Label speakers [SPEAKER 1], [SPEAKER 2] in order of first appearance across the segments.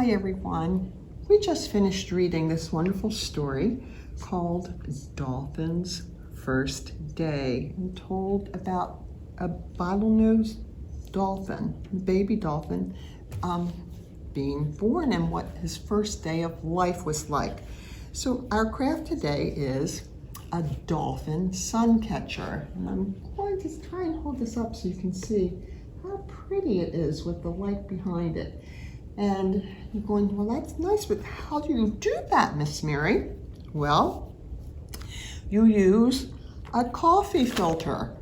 [SPEAKER 1] Hi everyone. We just finished reading this wonderful story called Dolphin's First Day, and told about a bottlenose dolphin, baby dolphin, being born and what his first day of life was like. So our craft today is a dolphin suncatcher. And I'm going to try and hold this up so you can see how pretty it is with the light behind it. And you're going, well, that's nice, but how do you do that, Miss Mary? Well, you use a coffee filter.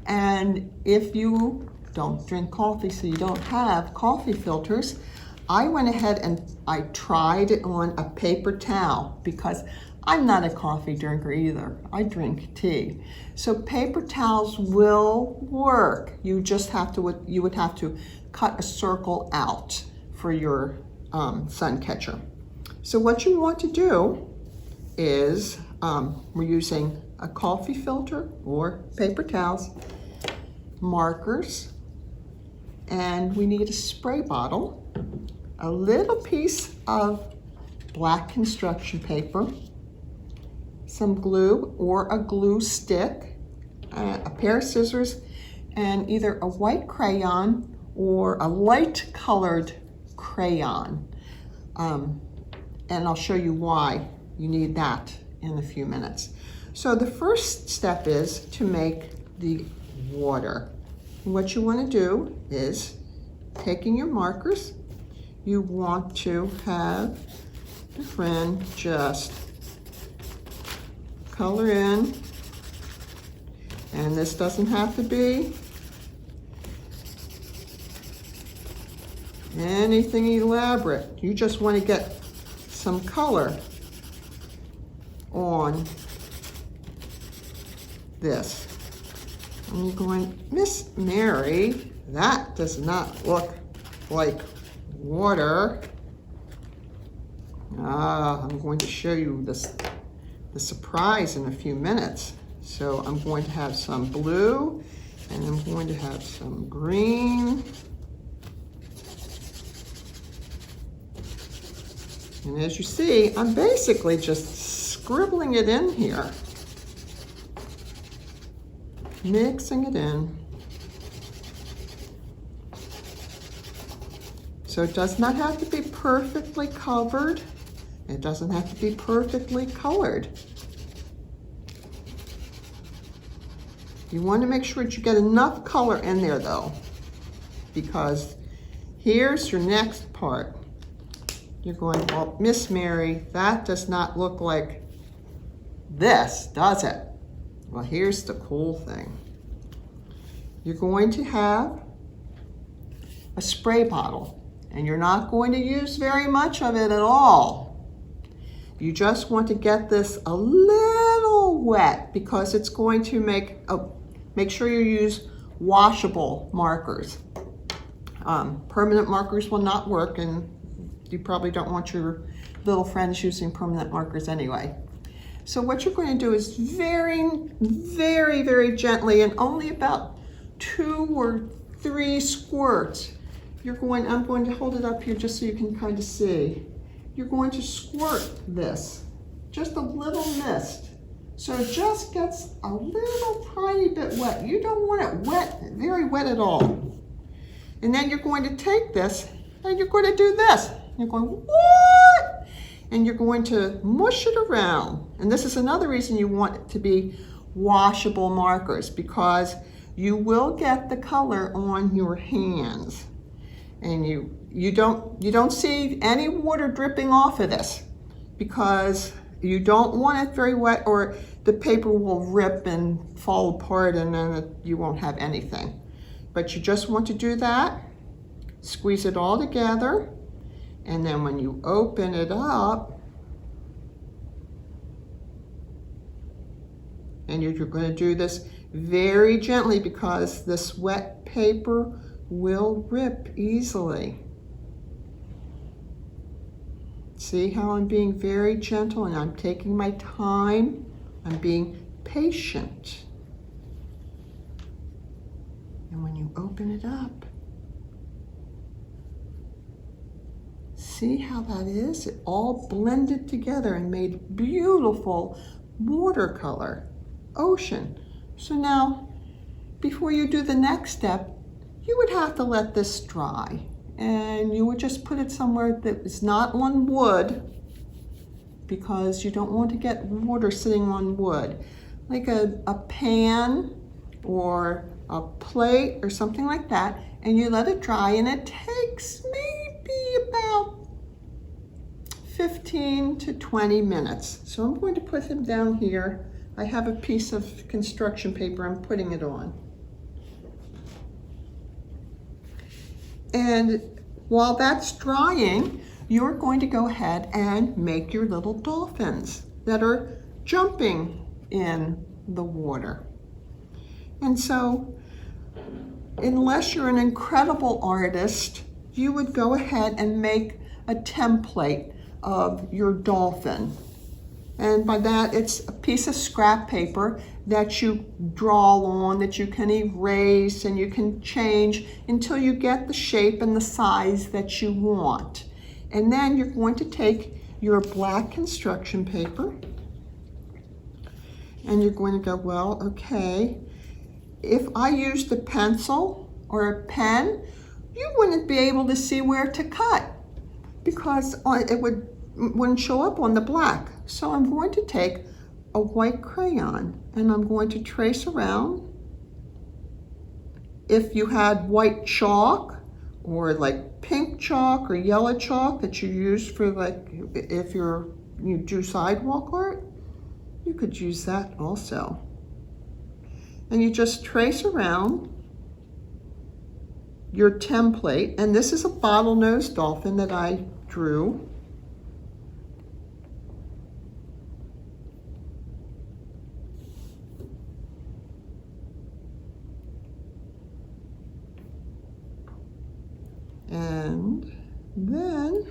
[SPEAKER 1] And if you don't drink coffee, so you don't have coffee filters, I went ahead and I tried it on a paper towel because I'm not a coffee drinker either. I drink tea. So paper towels will work. You just have to, you would have to cut a circle out for your sun catcher. So what you want to do is, we're using a coffee filter or paper towels, markers, and we need a spray bottle, a little piece of black construction paper, some glue or a glue stick, a pair of scissors, and either a white crayon or a light colored crayon. And I'll show you why you need that in a few minutes. So the first step is to make the water. What you want to do is, taking your markers, you want to have your friend just color in, and this doesn't have to be anything elaborate. You just want to get some color on this. And you're going, Miss Mary, that does not look like water. I'm going to show you the surprise in a few minutes. So I'm going to have some blue, and I'm going to have some green. And as you see, I'm basically just scribbling it in here, mixing it in. So it does not have to be perfectly covered. It doesn't have to be perfectly colored. You want to make sure that you get enough color in there though, because here's your next part. You're going, well, Miss Mary, that does not look like this, does it? Well, here's the cool thing. You're going to have a spray bottle, and you're not going to use very much of it at all. You just want to get this a little wet because it's going to make sure you use washable markers. Permanent markers will not work, and you probably don't want your little friends using permanent markers anyway. So what you're going to do is very, very, very gently, and only about 2 or 3 squirts. I'm going to hold it up here just so you can kind of see. You're going to squirt this, just a little mist. So it just gets a little tiny bit wet. You don't want it wet, very wet at all. And then you're going to take this and you're going to do this. You're going, what? And you're going to mush it around. And this is another reason you want it to be washable markers, because you will get the color on your hands. And you don't see any water dripping off of this, because you don't want it very wet, or the paper will rip and fall apart, and then you won't have anything. But you just want to do that, squeeze it all together, and then when you open it up, and you're going to do this very gently because this wet paper will rip easily. See how I'm being very gentle, and I'm taking my time. I'm being patient. And when you open it up, See how that is? It all blended together and made beautiful watercolor ocean. So now, before you do the next step, you would have to let this dry. And you would just put it somewhere that is not on wood, because you don't want to get water sitting on wood. Like a pan or a plate or something like that, and you let it dry, and it takes maybe about 15 to 20 minutes. So I'm going to put him down here. I have a piece of construction paper I'm putting it on. And while that's drying, you're going to go ahead and make your little dolphins that are jumping in the water. And so, unless you're an incredible artist, you would go ahead and make a template of your dolphin. And by that, it's a piece of scrap paper that you draw on, that you can erase and you can change until you get the shape and the size that you want. And then you're going to take your black construction paper and you're going to go, well, okay, if I used a pencil or a pen, you wouldn't be able to see where to cut because it wouldn't show up on the black. So I'm going to take a white crayon and I'm going to trace around. If you had white chalk or like pink chalk or yellow chalk that you use for like if you do sidewalk art, you could use that also. And you just trace around your template, and this is a bottlenose dolphin that I drew. And then,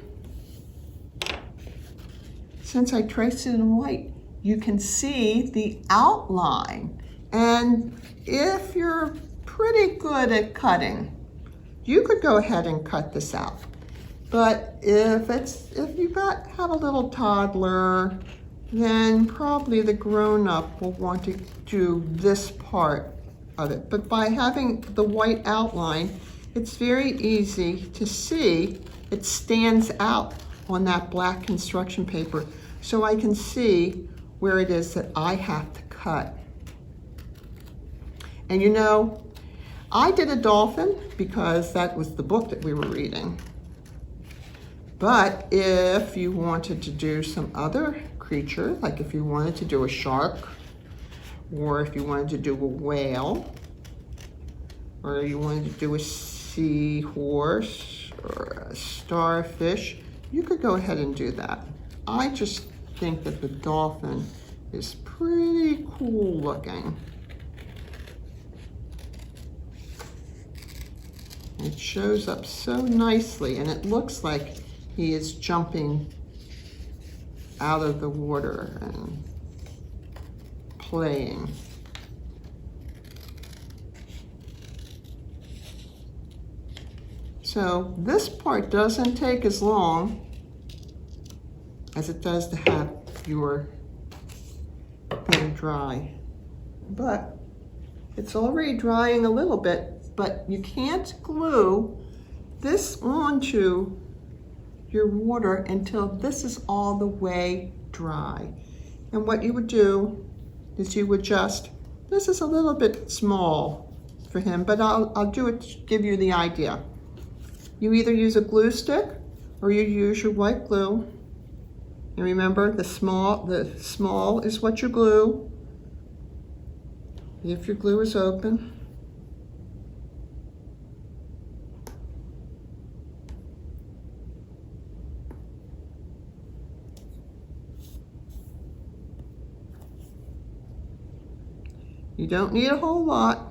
[SPEAKER 1] since I traced it in white, you can see the outline. And if you're pretty good at cutting, you could go ahead and cut this out. But if you have a little toddler, then probably the grown-up will want to do this part of it. But by having the white outline, it's very easy to see. It stands out on that black construction paper, so I can see where it is that I have to cut. And you know, I did a dolphin because that was the book that we were reading. But if you wanted to do some other creature, like if you wanted to do a shark, or if you wanted to do a whale, or you wanted to do a seahorse or a starfish, you could go ahead and do that. I just think that the dolphin is pretty cool looking. It shows up so nicely, and it looks like he is jumping out of the water and playing. So this part doesn't take as long as it does to have your thing dry. But it's already drying a little bit, but you can't glue this onto your water until this is all the way dry. And what you would do is you would just, this is a little bit small for him, but I'll do it to give you the idea. You either use a glue stick or you use your white glue. And remember, the small is what you glue. If your glue is open. You don't need a whole lot.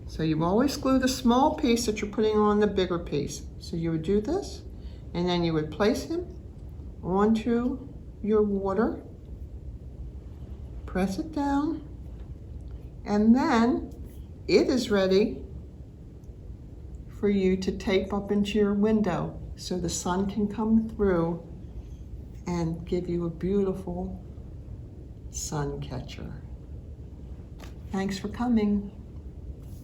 [SPEAKER 1] So you always glue the small piece that you're putting on the bigger piece. So you would do this, and then you would place him onto your water, press it down, and then it is ready for you to tape up into your window so the sun can come through and give you a beautiful sun catcher. Thanks for coming.